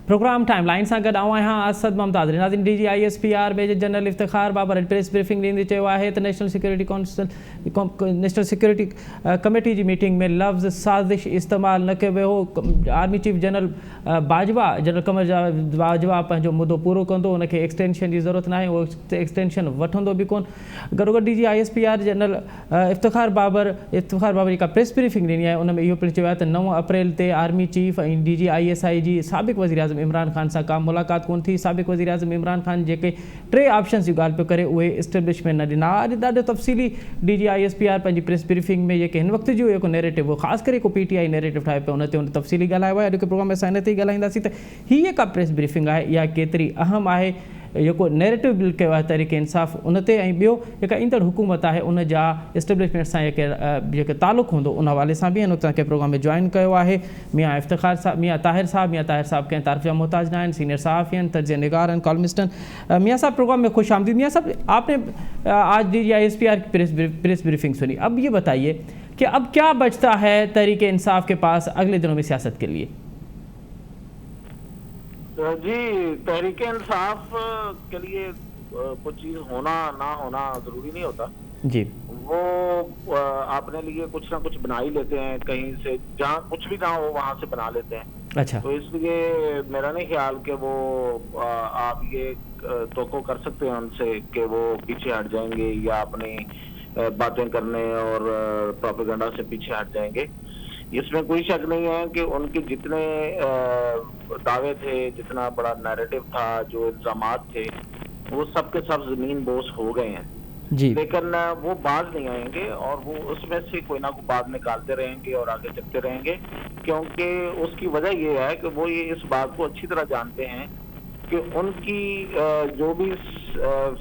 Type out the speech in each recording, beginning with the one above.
Programme time line सां गॾु आहियां असद मुमताज़। नाज़रीन, DGISPR major general Iftikhar Babar press briefing ॾींदे चयो आहे त नेशनल सिक्योरिटी कमेटी जी मीटिंग में लफ़्ज़ साज़िश इस्तेमालु न कयो वियो हो। Army chief general Bajwa general Qamar Bajwa पंहिंजो मुदो पूरो कंदो, उनखे एक्सटेंशन जी ज़रूरत नाहे, उहो एक्सटेंशन वठंदो बि कोन। गॾोगॾु DGISPR जनरल इफ्तिखार बाबर जेका प्रेस ब्रीफिंग ॾिनी आहे उन में इहो पिणु चयो आहे त 9 अप्रैल ते आर्मी चीफ ऐं DGISI जी साबिक़ वज़ीर आज़म इमरान ख़ान सां का मुलाक़ात कोन थी। साबिक़ वज़ीर आज़म इमरान ख़ान जेके 3 ऑप्शन्स जी ॻाल्हि पियो करे उहे इस्टेब्लिशमेंट न ॾिना। अॼु ॾाढो तफ़सीली DGISPR पंहिंजी प्रेस ब्रीफिंग में जेके हिन वक़्त जो जेको नैरेटिव हो, ख़ासि करे PTI नैरेटिव ठाहे पियो, उन ते तफ़सीली ॻाल्हायो आहे। अॼु के प्रोग्राम में असां इन ते ई ॻाल्हाईंदासीं त हीअ का प्रेस ब्रीफिंग आहे, इहा केतिरी अहम आहे, जेको नैरेटिव बिल्ड कयो आहे तहरीक इंसाफ़ उन ते, ऐं ॿियो जेका ईंदड़ हुकूमत आहे उन जा इस्टेब्लिशमेंट सां जेके तालुक़ हूंदो उन हवाले सां बि हिन वक़्तु तव्हांखे प्रोग्राम में जॉइन कयो आहे। मियाँ इफ्तिखार साहब, मियाँ ताहिर साहब कंहिं तारीफ़ जा मोहताज न आहिनि, सीनियर सहाफ़ी आहिनि, तर्ज निगार आहिनि, कॉलमिस्ट आहिनि। मियाँ साहब, प्रोग्राम में खुश आमदीद। मियाँ साहब, आपने आज DGISPR की प्रेस ब्रीफिंग सुनी, अब ये बताइए कि अब क्या बचता है तहरीक इंसाफ के पास अगले दिनों में सियासत के लिए? जी, तहरीक इंसाफ के लिए कुछ चीज होना ना होना जरूरी नहीं होता जी। वो अपने लिए कुछ ना कुछ बना ही लेते हैं, कहीं से जहाँ कुछ भी ना हो वहां से बना लेते हैं। अच्छा। तो इसलिए मेरा नहीं ख्याल कि वो आप ये तवक्को कर सकते हैं उनसे कि वो पीछे हट जाएंगे या अपनी बातें करने और प्रोपेगेंडा से पीछे हट जाएंगे। इसमें कोई शक नहीं है कि उनके जितने दावे थे, जितना बड़ा नैरेटिव था, जो इल्जामात थे, वो सब के सब जमीन बोस हो गए हैं जी। लेकिन वो बाज नहीं आएंगे और वो उसमें से कोई ना कोई बात निकालते रहेंगे और आगे चलते रहेंगे, क्योंकि उसकी वजह ये है कि वो ये इस बात को अच्छी तरह जानते हैं कि उनकी जो भी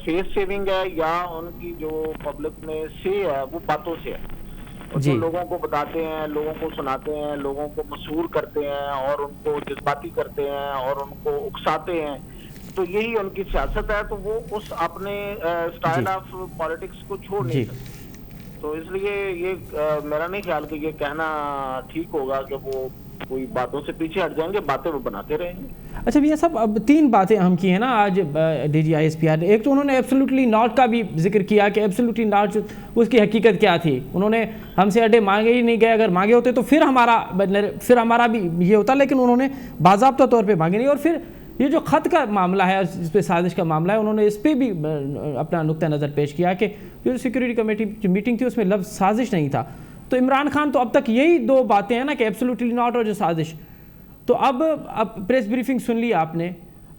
फेस सेविंग है या उनकी जो पब्लिक में से है वो बातों से है। जो लोगों को बताते हैं, लोगों को सुनाते हैं, लोगों को मशहूर करते हैं और उनको जज्बाती करते हैं और उनको उकसाते हैं, तो यही उनकी सियासत है। तो वो उस अपने स्टाइल ऑफ पॉलिटिक्स को छोड़ नहीं सकते। तो इसलिए ये मेरा नहीं ख्याल कि ये कहना ठीक होगा कि वो कोई बातों से पीछे हट जाएंगे, बातें वो बनाते रहेंगे। अच्छा भैया साहब, अब 3 बातें अहम की हैं ना आज DGISPR ने। एक तो उन्होंने एब्सोल्युटली नॉट का भी जिक्र किया कि एब्सोल्युटली नॉट उसकी हकीकत क्या थी। उन्होंने हमसे अड्डे मांगे ही नहीं गए, अगर मांगे होते तो फिर हमारा भी ये होता, लेकिन उन्होंने बाज़ाब्ता तौर पे मांगे नहीं। और फिर ये जो ख़त का मामला है, इस पर साजिश का मामला है, उन्होंने इस पर भी अपना नुक्ता नज़र पेश किया कि जो सिक्योरिटी कमेटी की मीटिंग थी उसमें लफ्ज़ साजिश नहीं था। तो इमरान खान तो अब तक यही 2 बातें हैं ना कि एब्सोल्युटली नॉट और जो साजिश। तो अब प्रेस ब्रीफिंग सुन ली आपने,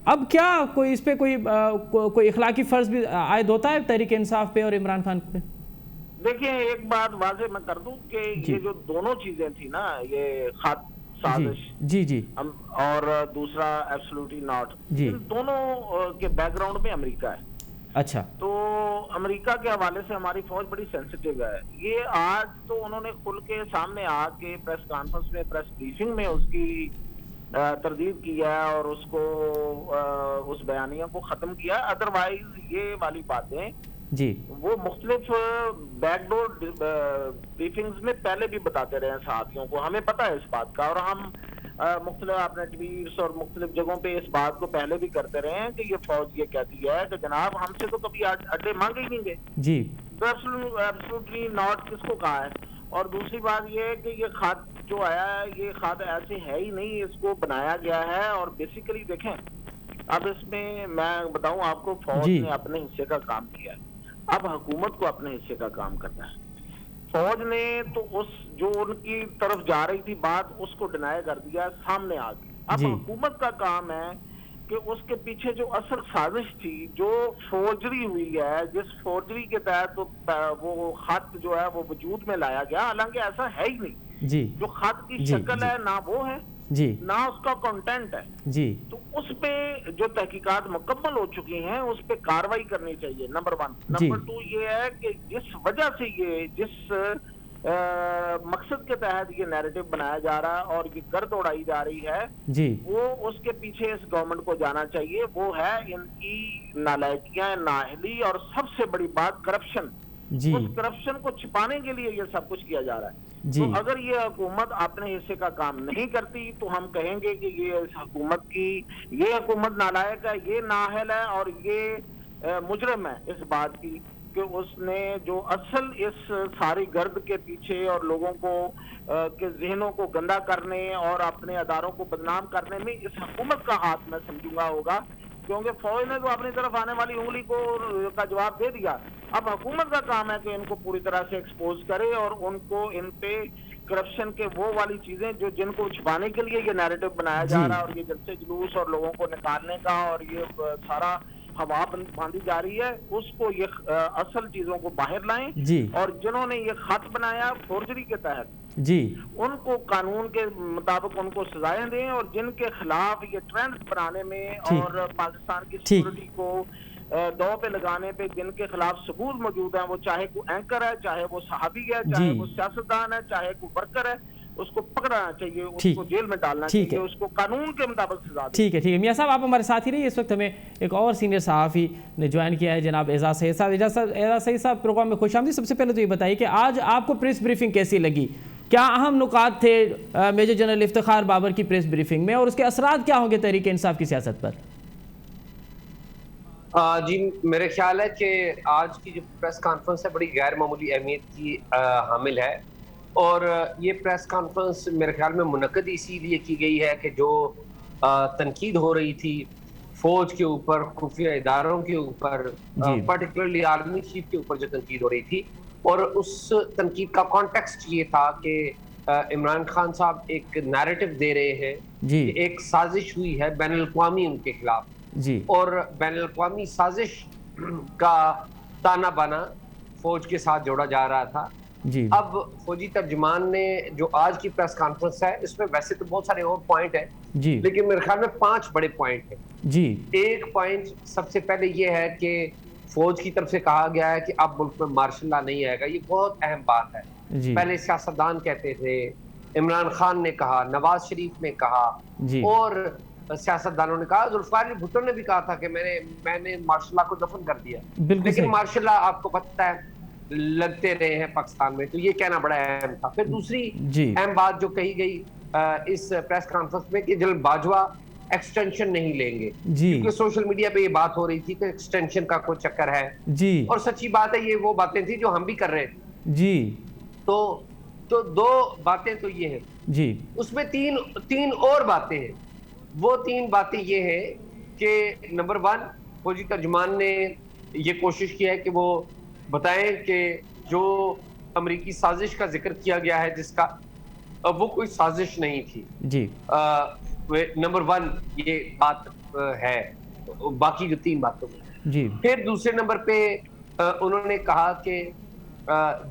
अब क्या कोई इस पे कोई इखलाकी फर्ज भी आयद होता है तहरीक इंसाफ पे और इमरान खान पे? देखिए, एक बात वाज़ेह मैं कर दूं कि ये जो दोनों चीजें थी ना, ये साजिश जी और दूसरा एब्सोल्युटली नॉट, इन दोनों के बैकग्राउंड में अमेरिका है। अच्छा। तो अमेरिका के हवाले से हमारी फौज बड़ी सेंसिटिव है। ये आज तो उन्होंने खुल के सामने आके प्रेस कॉन्फ्रेंस में, प्रेस ब्रीफिंग में उसकी तरदीद किया और उसको उस बयानिया को खत्म किया। अदरवाइज ये वाली बातें जी वो मुख्तलिफ बैकडोर ब्रीफिंग्स में पहले भी बताते रहे हैं साथियों को, हमें पता है इस बात का, और हम मुख्तलिफ अपने ट्वीट्स और मुख्तलिफ जगहों पे इस बात को पहले भी करते रहे हैं कि ये फौज ये कहती है कि जनाब हमसे तो कभी अड्डे मांगे ही नहीं गए जी। तो एब्सोल्युटली नॉट किसको कहा है। और दूसरी बात ये है कि ये खाद जो आया है, ये खाद ऐसे है ही नहीं, इसको बनाया गया है। और बेसिकली देखें, अब इसमें मैं बताऊं आपको, फौज ने अपने हिस्से का काम किया है, अब हुकूमत को अपने हिस्से का काम करना है। फौज ने तो उस जो उनकी तरफ जा रही थी बात, उसको डिनाई कर दिया सामने आ गई। अब हुकूमत का काम है कि उसके पीछे जो असल साजिश थी, जो फोर्जरी हुई है, जिस फोर्जरी के तहत वो खत जो है वो वजूद में लाया गया, हालांकि ऐसा है ही नहीं जी। जो खत की शक्ल है ना वो है जी, ना उसका कंटेंट है जी। तो उस पे जो तहकीकात मुकम्मल हो चुकी हैं उस पे कार्रवाई करनी चाहिए, नंबर 1। नंबर 2 ये है कि जिस वजह से ये जिस मकसद के तहत ये नैरेटिव बनाया जा रहा है और ये गर्द उड़ाई जा रही है जी, वो उसके पीछे इस गवर्नमेंट को जाना चाहिए। वो है इनकी नालायकियां, नाअहली और सबसे बड़ी बात करप्शन। जी। उस करप्शन को छिपाने के लिए ये सब कुछ किया जा रहा है। जी। तो अगर ये हुकूमत अपने हिस्से का काम नहीं करती तो हम कहेंगे कि ये इस हुकूमत नालायक है, ये नाअहल है और ये मुजरिम है इस बात की कि उसने जो असल इस सारी गर्द के पीछे और लोगों को के जहनों को गंदा करने और अपने अदारों को बदनाम करने में इस हुकूमत का हाथ मैं समझूंगा होगा, क्योंकि फौज ने तो अपनी तरफ आने वाली उंगली का जवाब दे दिया। अब हुकूमत का काम है कि इनको पूरी तरह से एक्सपोज करे और उनको इन पे करप्शन के वो वाली चीजें जो जिनको छुपाने के लिए ये नैरेटिव बनाया जा रहा है और ये जलसे जुलूस और लोगों को निकालने का और ये सारा हवा बांधी जा रही है, उसको ये असल चीजों को बाहर लाएं और जिन्होंने ये खत बनाया फोर्जरी के तहत जी, उनको कानून के मुताबिक उनको सजाएं दें और जिनके खिलाफ ये ट्रेंड बनाने में और पाकिस्तान की सिक्योरिटी को दौ पे लगाने पे जिनके खिलाफ सबूत मौजूद है, वो चाहे कोई एंकर है, चाहे वो सहाबी है, चाहे वो सियासतदान है, चाहे कोई वर्कर है, उसको पकड़ना चाहिए, उसको जेल में डालना चाहिए, उसको कानून के मुताबिक सजा। ठीक है मियां साहब, आप हमारे साथ ही रहिए। इस वक्त हमें एक और सीनियर सहाफ़ी ने ज्वाइन किया है, जनाब एजाज सईद साहब। एजाज सईद साहब, प्रोग्राम में खुशामदीद। सबसे पहले तो ये बताइए कि आज आपको प्रेस ब्रीफिंग कैसी लगी? क्या अहम नुकात थे मेजर जनरल इफ्तिखार बाबर की प्रेस ब्रीफिंग में और उसके असरात क्या होंगे तहरीक इंसाफ की सियासत पर? जी, मेरे ख्याल है कि आज की जो प्रेस कॉन्फ्रेंस है बड़ी गैर मामूली अहमियत की हामिल है और ये प्रेस कॉन्फ्रेंस मेरे ख्याल में मुनक्कद इसीलिए की गई है कि जो तनकीद हो रही थी फौज के ऊपर, खुफिया इदारों के ऊपर, पर्टिकुलरली आर्मी चीफ के ऊपर जो तनकीद हो रही थी, और उस तनकीद का कॉन्टेक्स्ट ये था कि इमरान खान साहब एक नैरेटिव दे रहे हैं कि एक साजिश हुई है बैनुल-अक़वामी उनके खिलाफ जी, और बैनुल-अक़वामी साजिश का ताना बाना फौज के साथ जोड़ा जा रहा था जी। अब फौजी तर्जुमान ने जो आज की प्रेस कॉन्फ्रेंस है, इसमें वैसे तो बहुत सारे और पॉइंट है जी, लेकिन मेरे ख्याल में 5 बड़े पॉइंट हैं जी। एक पॉइंट सबसे पहले ये है कि फौज की तरफ से कहा गया है कि अब मुल्क में मार्शल लॉ नहीं आएगा। ये बहुत अहम बात है जी। पहले सियासतदान कहते थे, इमरान खान ने कहा, नवाज शरीफ ने कहा जी, और सियासतदानों ने कहा, जुल्फिकार अली भुट्टो ने भी कहा था कि मैंने मार्शल लॉ को दफन कर दिया, लेकिन मार्शल लॉ आपको पता है लगते रहे हैं पाकिस्तान में, तो ये कहना बड़ा अहम था। फिर दूसरी अहम बात जो कही गई इस प्रेस कॉन्फ्रेंस में कि जनरल बाजवा एक्सटेंशन नहीं लेंगे जी, क्योंकि सोशल मीडिया पे ये बात हो रही थी कि एक्सटेंशन का कोई चक्कर है जी, और सच्ची बात है ये वो बातें थी जो हम भी कर रहे थे जी। तो दो बातें तो ये है जी, उसमें तीन और बातें हैं। वो 3 बातें ये है कि नंबर 1, फौजी तर्जुमान ने ये कोशिश की है कि वो बताएं कि जो अमेरिकी साजिश का जिक्र किया गया है जिसका वो कोई साजिश नहीं थी जी। नंबर 1 ये बात है, बाकी जो 3 बातों जी। फिर दूसरे नंबर पे उन्होंने कहा कि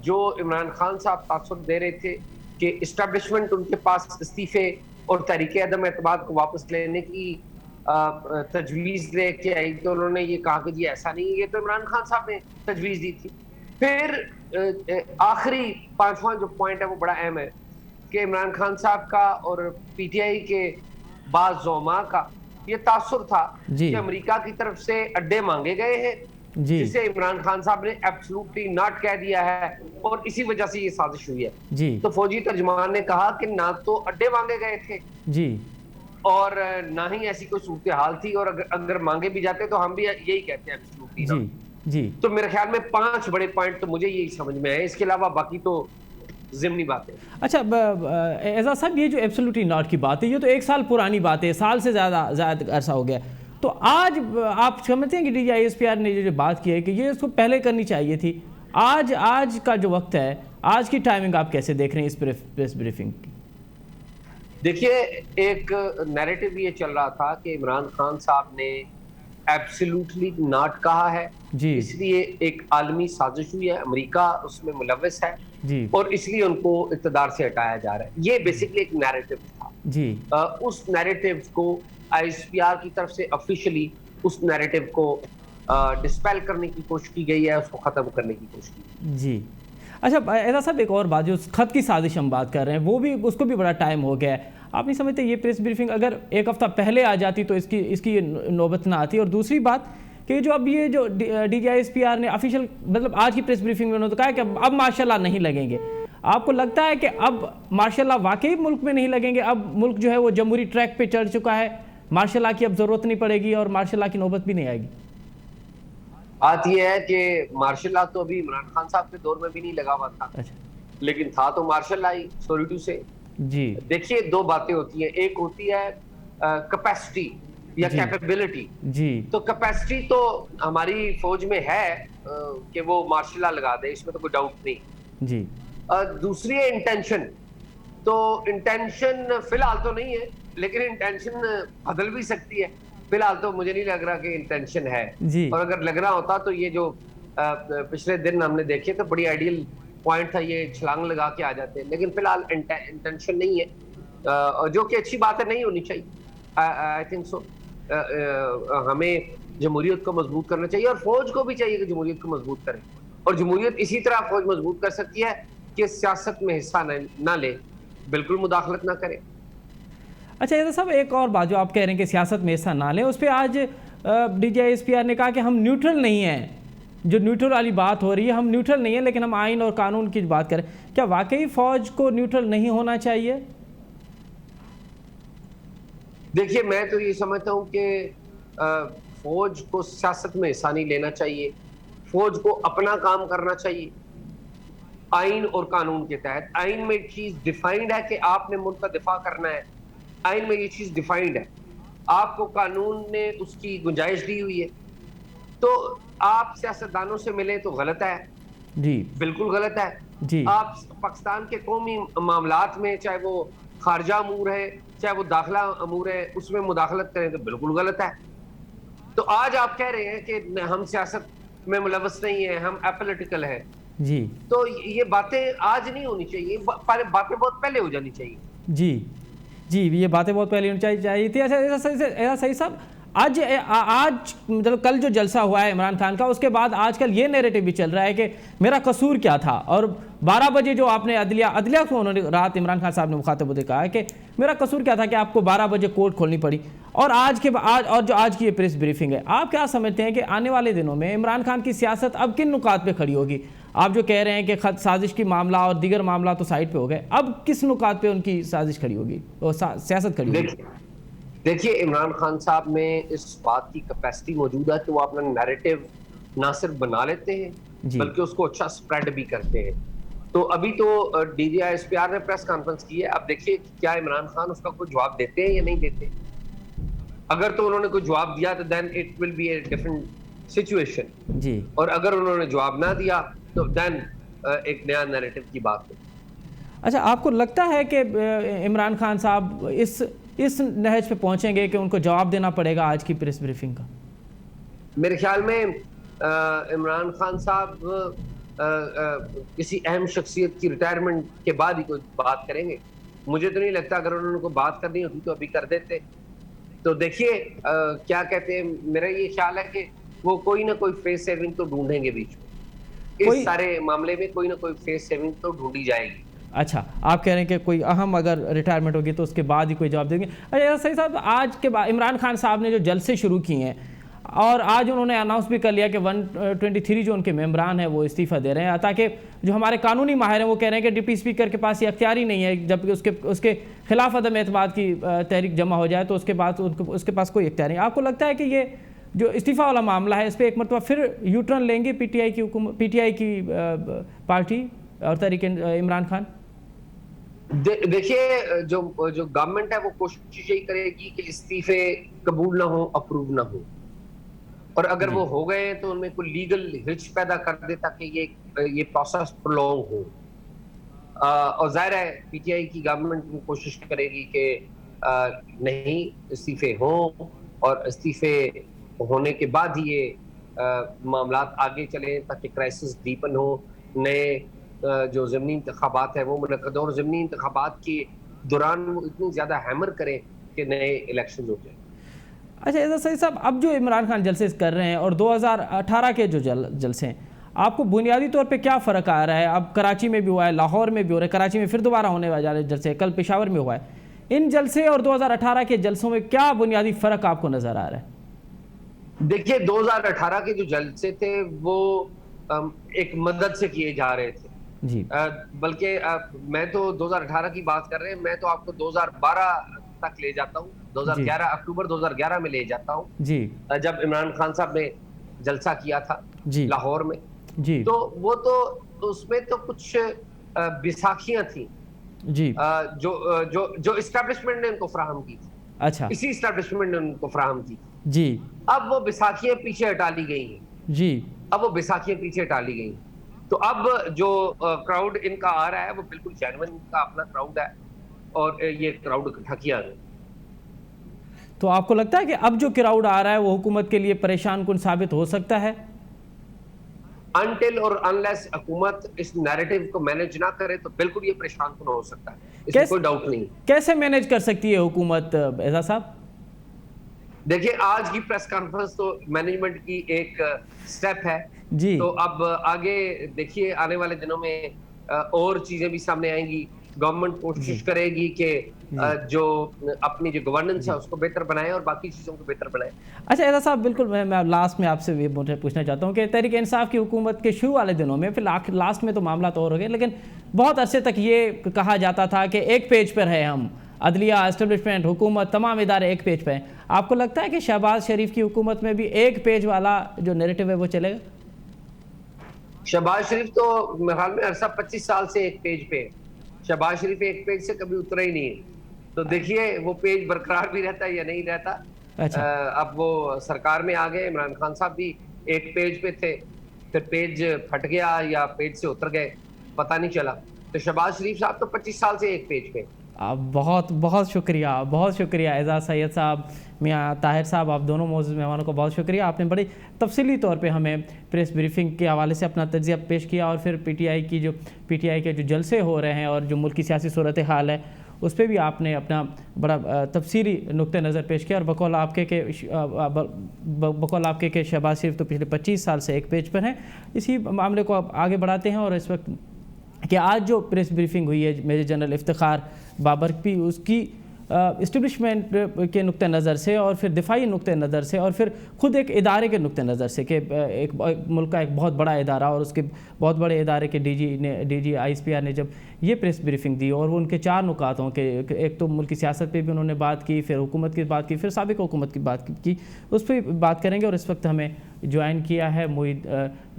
जो इमरान खान साहब तासुर दे रहे थे कि इस्टेब्लिशमेंट उनके पास इस्तीफे और तहरीक अदम एतमाद को वापस लेने की तजवीज़ लेके आई, तो उन्होंने ये कहा कि जी ऐसा नहीं, ये तो इमरान खान साहब ने तजवीज़ दी थी। फिर आखिरी 5वां जो पॉइंट है वो बड़ा अहम है कि इमरान खान साहब का और पीटीआई के बाज़ ज़ोमा का ये तासुर था कि अमेरिका की तरफ से अड्डे मांगे गए हैं जिसे इमरान खान साहब ने एब्सोल्युटली नॉट कह दिया है और इसी वजह से ये साजिश हुई है जी। तो फौजी तर्जुमान ने कहा कि ना तो अड्डे मांगे गए थे जी, और ना ही ऐसी कोई सूरत हाल थी, और अगर मांगे भी जाते तो हम भी यही कहते हैं एब्सोल्युटली जी जी। तो मेरे ख्याल में 5 बड़े पॉइंट तो मुझे यही समझ में आए, इसके अलावा बाकी तो ज़िमनी बात है। अच्छा एजाज साहब, ये जो एब्सोल्युटली नॉट की बात है ये तो 1 साल पुरानी बात है, साल से ज़्यादा अरसा हो गया, तो आज आप समझते हैं कि DGISPR ने जो बात की है कि ये इसको पहले करनी चाहिए थी? आज का जो वक्त है, आज की टाइमिंग आप कैसे देख रहे हैं इस प्रेस ब्रीफिंग की? देखिए, एक नैरेटिव ये चल रहा था कि इमरान खान साहब ने एब्सोल्युटली नॉट कहा है जी, इसलिए एक आलमी साजिश हुई है, अमेरिका उसमें मुलव्वस है जी, और इसलिए उनको इक़्तिदार से हटाया जा रहा है। ये बेसिकली एक नैरेटिव था जी। उस नैरेटिव को ISPR की तरफ से ऑफिशियली उस नैरेटिव को डिस्पेल करने की कोशिश की गई है, उसको खत्म करने की कोशिश की जी। अच्छा एजाज साहब, एक और बात, जो खत की साजिश हम बात कर रहे हैं वो भी, उसको भी बड़ा टाइम हो गया है। आप नहीं समझते ये प्रेस ब्रीफिंग अगर 1 हफ्ता पहले आ जाती तो इसकी नौबत ना आती? और दूसरी बात कि जो अब ये जो DGISPR ने ऑफिशियल मतलब आज की प्रेस ब्रीफिंग में उन्होंने तो कहा कि अब मार्शल लॉ नहीं लगेंगे। आपको लगता है कि अब मार्शल लॉ वाकई मुल्क में नहीं लगेंगे, अब मुल्क जो है वो जमहूरी ट्रैक पे चढ़ चुका है, मार्शल लॉ की अब ज़रूरत नहीं पड़ेगी और मार्शल लॉ की नौबत भी नहीं आएगी? बात यह है कि मार्शल लॉ तो अभी इमरान खान साहब के दौर में भी नहीं लगा हुआ था। अच्छा, लेकिन था तो मार्शल लॉ ही स्टोरी 2 से। जी देखिए, 2 बातें होती हैं, एक होती है कैपेसिटी या जी। कैपेबिलिटी। जी तो कैपेसिटी तो हमारी फौज में है कि वो मार्शल लॉ लगा दे, इसमें तो कोई डाउट नहीं। जी दूसरी है इंटेंशन। तो इंटेंशन फिलहाल तो नहीं है, लेकिन इंटेंशन बदल भी सकती है। फिलहाल तो मुझे नहीं लग रहा कि इंटेंशन है, जी और अगर लग रहा होता तो ये जो पिछले दिन हमने देखे तो बड़ी आइडियल पॉइंट था, ये छलांग लगा के आ जाते। लेकिन फिलहाल इंटेंशन नहीं है, जो कि अच्छी बात है, नहीं होनी चाहिए। I think so. हमें जमहूरियत को मजबूत करना चाहिए और फौज को भी चाहिए कि जमहूरियत को मजबूत करे। और जमहूरियत इसी तरह फौज मजबूत कर सकती है कि सियासत में हिस्सा ना ले, बिल्कुल मुदाखलत ना करे। अच्छा, ये तो सब एक और बात जो आप कह रहे हैं कि सियासत में हिस्सा ना लें, उस पर आज DGISPR ने कहा कि हम न्यूट्रल नहीं हैं। जो न्यूट्रल वाली बात हो रही है, हम न्यूट्रल नहीं है लेकिन हम आइन और कानून की बात करें। क्या वाकई फौज को न्यूट्रल नहीं होना चाहिए? देखिए, मैं तो ये समझता हूँ कि फौज को सियासत में हिस्सा नहीं लेना चाहिए। फौज को अपना काम करना चाहिए आइन और कानून के तहत। आइन में एक चीज डिफाइंड है कि आपने मुल्क का दिफा करना है, आइन में ये चीज डिफाइंड है। आपको कानून ने उसकी गुंजाइश दी हुई है। तो आप सियासतदानों से मिले तो गलत है, जी बिल्कुल गलत है। जी आप पाकिस्तान के कौमी मामलात में, चाहे वो खारजा अमूर है चाहे वो दाखिला अमूर है, उसमें मुदाखलत करें तो बिल्कुल गलत है। तो आज आप कह रहे हैं कि हम सियासत में मुलव्वस नहीं है, हम एपोलिटिकल है। जी तो ये बातें आज नहीं होनी चाहिए, बातें बहुत पहले हो जानी चाहिए। जी जी, ये बातें बहुत पहले होनी चाहिए थी। ऐसा सही साहब, आज मतलब कल जो जलसा हुआ है इमरान खान का, उसके बाद आजकल ये नैरेटिव भी चल रहा है कि मेरा कसूर क्या था। और 12 बजे जो आपने अदलिया को उन्होंने रात इमरान खान साहब ने मुखातिब होते कहा कि मेरा कसूर क्या था कि आपको 12 बजे कोर्ट खोलनी पड़ी। और आज जो आज की ये प्रेस ब्रीफिंग है, आप क्या समझते हैं कि आने वाले दिनों में इमरान खान की सियासत अब किन नुकात पे खड़ी होगी? आप जो कह रहे हैं कि साजिश की मामला और दीगर मामला तो साइड पे हो गए, अब किस नुकात पे उनकी साजिश खड़ी होगी और सियासत खड़ी होगी? देखिए, इमरान खान साहब में इस बात की कैपेसिटी मौजूद है कि वो अपना नैरेटिव ना सिर्फ बना लेते हैं, बल्कि उसको अच्छा स्प्रेड भी करते हैं। तो अभी तो DGISPR ने प्रेस कॉन्फ्रेंस की है। अब देखिए क्या इमरान खान उसका कोई जवाब देते हैं या नहीं देते। अगर तो उन्होंने कोई जवाब दिया तो then it will be a different situation जी, और अगर उन्होंने जवाब ना दिया तो देन एक नया नैरेटिव की बात है। अच्छा, आपको लगता है कि इमरान खान साहब इस नहज पे पहुंचेंगे कि उनको जवाब देना पड़ेगा आज की प्रेस ब्रीफिंग का? मेरे ख्याल में इमरान खान साहब किसी अहम शख्सियत की रिटायरमेंट के बाद ही कोई बात करेंगे। मुझे तो नहीं लगता, अगर उन्होंने कोई बात करनी होती तो अभी कर देते। तो देखिए क्या कहते हैं, मेरा ये ख्याल है कि वो कोई ना कोई फेस सेविंग तो ढूंढेंगे बीच में। इस सारे मामले में कोई ना कोई फेस सेविंग तो ढूंढी जाएगी। अच्छा, आप कह रहे हैं कि कोई अहम अगर रिटायरमेंट होगी तो उसके बाद ही कोई जवाब देंगे। अच्छा सही साहब, आज के बाद इमरान खान साहब ने जो जलसे शुरू किए हैं और आज उन्होंने अनाउंस भी कर लिया कि 123 जो उनके मेंबरान हैं वो इस्तीफ़ा दे रहे हैं, ताकि जो हमारे कानूनी माहिर हैं वो कह रहे हैं कि डिप्टी स्पीकर के पास ये अख्तियार ही नहीं है, जबकि उसके खिलाफ अदम एतमाद की तहरीक जमा हो जाए तो उसके पास कोई अख्तियार नहीं। आपको लगता है कि ये जो इस्तीफ़ा वाला मामला है इस पर एक मरतबा फिर यू टर्न लेंगे PTI की पार्टी और तहरीक इमरान खान? देखिए, जो गवर्नमेंट है वो कोशिश यही करेगी कि इस्तीफे कबूल ना हो, अप्रूव ना हो, और अगर वो हो गए तो उनमें कोई लीगल हिच पैदा कर दे ताकि ये प्रोसेस प्रोलॉन्ग हो। और जाहिर है PTI की गवर्नमेंट कोशिश करेगी कि नहीं इस्तीफे हों और इस्तीफे होने के बाद ही ये मामलात आगे चले ताकि क्राइसिस डीपन हो, नए जो ज़मीनी इंतखाबात है वो मुनक़द और ज़मीनी इंतखाबात के दौरान वो इतनी ज़्यादा हैमर करें कि नए इलेक्शन हो जाए। अच्छा ऐसा सही साहब, अब जो इमरान खान जलसे कर रहे हैं और 2018 के जो जलसे हैं, आपको बुनियादी तौर पे क्या फ़र्क आ रहा है? अब कराची में भी हुआ है, लाहौर में भी हो रहा है, कराची में फिर दोबारा होने वाले जलसे, कल पेशावर में हुआ है। इन जलसे और 2018 के जलसों में क्या बुनियादी फ़र्क आपको नज़र आ रहा है? देखिए 2018 के जो जलसे थे वो एक मदद से किए जा रहे थे। जी बल्कि मैं तो 2018 की बात कर रहे हैं, मैं तो आपको 2012 तक ले जाता हूँ, जी 2011 अक्टूबर 2011 में ले जाता हूँ, जी जब इमरान खान साहब ने जलसा किया था जी लाहौर में। जी तो वो तो उसमें तो कुछ बैसाखियां थी जी। जो इस्टेब्लिशमेंट ने उनको फराहम की थी, अच्छा। इसी इस्टेब्लिशमेंट ने उनको फराहम की थी। जी अब वो बैसाखियां पीछे हटा ली गई हैं, जी अब वो बैसाखियां पीछे हटा ली गई हैं। तो अब जो क्राउड इनका आ रहा है वो बिल्कुल जेन्युइन का अपना क्राउड है, और ये क्राउड इकट्ठा किया गया। तो आपको लगता है कि अब जो क्राउड आ रहा है वो हुकूमत के लिए परेशान कुन साबित हो सकता है? अनटिल और अनलेस हुकूमत इस नैरेटिव को मैनेज ना करे तो बिल्कुल ये परेशान कुन हो सकता है, इसमें कैसे कोई डाउट नहीं। कैसे मैनेज कर सकती है हुकूमत एजाज साहब? देखिए आज की प्रेस कॉन्फ्रेंस तो मैनेजमेंट की एक स्टेप है। जी तो अब आगे देखिए आने वाले दिनों में और चीजें भी सामने आएंगी। गवर्नमेंट कोशिश करेगी कि जो अपनी जो गवर्नेंस है उसको बेहतर बनाए और बाकी चीजों को बेहतर बनाए। अच्छा एजाज साहब, बिल्कुल मैं लास्ट में आपसे ये मुझे पूछना चाहता हूँ कि तहरीक इंसाफ की हुकूमत के शुरू वाले दिनों में, फिर लास्ट में तो मामला तो और हो गया, लेकिन बहुत अरसे तक ये कहा जाता था कि एक पेज पर है हम, अदलिया, एस्टेब्लिशमेंट, हुकूमत, तमाम इदारे एक पेज पे हैं। आपको लगता है कि शहबाज शरीफ की हुकूमत में भी एक पेज वाला जो नैरेटिव है वो चलेगा? शहबाज शरीफ तो मेरे ख्याल में अरसा 25 साल से एक पेज पे है। शहबाज शरीफ एक पेज से कभी उतरा ही नहीं है। तो देखिए वो पेज बरकरार भी रहता है या नहीं रहता। अच्छा। अब वो सरकार में आ गए, इमरान खान साहब भी एक पेज पे थे, फिर पेज फट गया या पेज से उतर गए, पता नहीं चला। तो शहबाज शरीफ साहब तो 25 साल से एक पेज पे। आप बहुत बहुत शुक्रिया एजाज सैयद साहब, मियाँ ताहिर साहब, आप दोनों मौजूद मेहमानों को बहुत शुक्रिया। आपने बड़ी तफसीली तौर पे हमें प्रेस ब्रीफिंग के हवाले से अपना तज्ज़िया पेश किया और फिर पीटीआई के जो जलसे हो रहे हैं और जो मुल्क की सियासी सूरत हाल है उस पर भी आपने अपना बड़ा तफसीली नुक्ते नज़र पेश किया। और बकौल आपके के शहबाज शरीफ तो पिछले 25 साल से एक पेज पर हैं। इसी मामले को आप आगे बढ़ाते हैं और इस वक्त कि आज जो प्रेस ब्रीफिंग हुई है मेजर जनरल इफ्तिखार बाबर की, उसकी इस्टेब्लिशमेंट के नुक्ते नज़र से और फिर दिफाई नुक्ते नज़र से और फिर ख़ुद एक इदारे के नुक्ते नज़र से कि एक मुल्क का एक बहुत बड़ा इदारा और उसके बहुत बड़े इदारे के डीजी आईएसपीआर ने जब ये प्रेस ब्रीफिंग दी और वो उनके 4 नुकात हों कि एक तो मुल्क की सियासत पे भी उन्होंने बात की, फिर हुकूमत की बात की, फिर साबिक हुकूमत की बात की, उस पर बात करेंगे। और इस वक्त हमें ज्वाइन किया है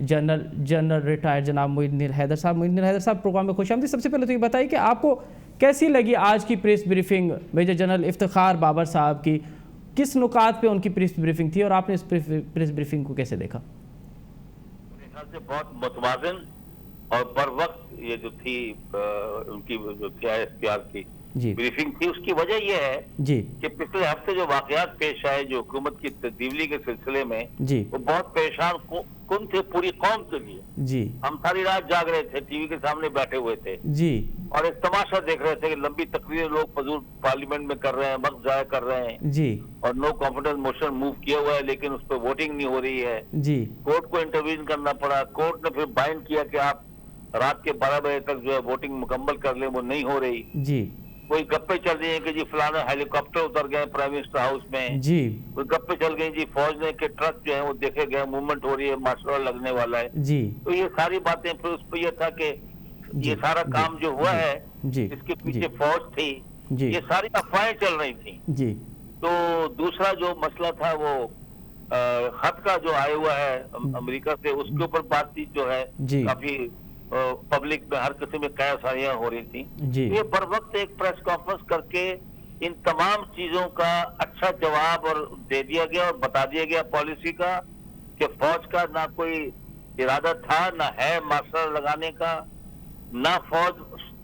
जनरल रिटायर्ड जनाब मोइनुद्दीन हैदर साहब। मोइनुद्दीन हैदर साहब, प्रोग्राम में खुशामदीद। सबसे पहले तो ये बताइए कि आपको कैसी लगी आज की press briefing major general Iftikhar Babar साहब की? किस नुकात पे उनकी प्रेस ब्रीफिंग थी और आपने इस प्रेस ब्रीफिंग को कैसे देखा? मेरे ख्याल से बहुत मुतवाज़िन और बर वक्त ये जो थी उनकी जो थी आईएसपीआर की ब्रीफिंग थी। उसकी वजह यह है जी कि पिछले हफ्ते जो वाकयात पेश आए जो हुकूमत की तब्दीली के सिलसिले में जी वो बहुत परेशान कुन थे पूरी कौम के लिए। जी हम सारी रात जाग रहे थे, टीवी के सामने बैठे हुए थे जी और एक तमाशा देख रहे थे कि लंबी तकरीरें लोग फजूल पार्लियामेंट में कर रहे हैं, वक्त जाया कर रहे हैं जी और नो कॉन्फिडेंस मोशन मूव किया हुआ है लेकिन उस पर वोटिंग नहीं हो रही है। जी कोर्ट को इंटरवीन करना पड़ा, कोर्ट ने फिर बाइंड किया कि आप रात के 12 बजे तक जो है वोटिंग मुकम्मल कर लें, वो नहीं हो रही। जी कोई गप्पे चल रही है कि जी फलाना हेलीकॉप्टर उतर गए प्राइम मिनिस्टर हाउस में, जी कोई गप्पे चल गई जी फौज ने के ट्रक जो है वो देखे गए, मूवमेंट हो रही है, मार्शल लगने वाला है। जी तो ये सारी बातें, फिर उस पर यह था कि ये सारा काम जो हुआ है जी इसके पीछे फौज थी, जी ये सारी अफवाहें चल रही थी। जी तो दूसरा जो मसला था वो खत का जो आया हुआ है अमेरिका से, उसके ऊपर बातचीत जो है जी काफी पब्लिक में हर किस्म में कयासारियां हो रही थी। जी ये बर वक्त एक प्रेस कॉन्फ्रेंस करके इन तमाम चीजों का अच्छा जवाब और दे दिया गया और बता दिया गया पॉलिसी का कि फौज का ना कोई इरादा था ना है मार्शल लगाने का, ना फौज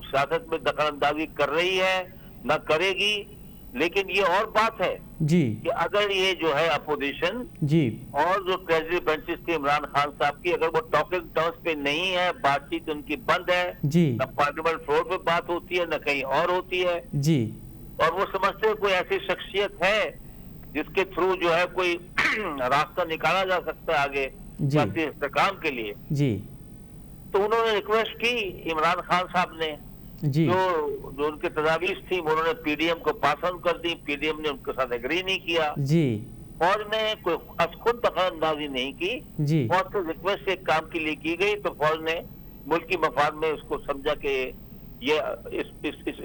सियासत में दखलंदाजी कर रही है ना करेगी। लेकिन ये और बात है जी कि अगर ये जो है अपोजिशन जी और जो ट्रेजरी बेंचेस थी इमरान खान साहब की, अगर वो टॉकिंग टर्म्स पे नहीं है, बातचीत उनकी बंद है, जी न पार्लियामेंट फ्लोर पे बात होती है न कहीं और होती है, जी और वो समझते हैं कोई ऐसी शख्सियत है जिसके थ्रू जो है कोई रास्ता निकाला जा सकता है आगे सियासी इस्तेकाम के लिए, जी तो उन्होंने रिक्वेस्ट की इमरान खान साहब ने, जी जो उनके तजावीज थी वो उन्होंने पीडीएम को पास ऑन कर दी, पीडीएम ने उनके साथ एग्री नहीं किया। जी फौज ने कोई खुद दखलअंदाजी नहीं की, जी फौज से रिक्वेस्ट एक काम के लिए की गई, तो फौज ने मुल्क की मफाद में उसको समझा कि ये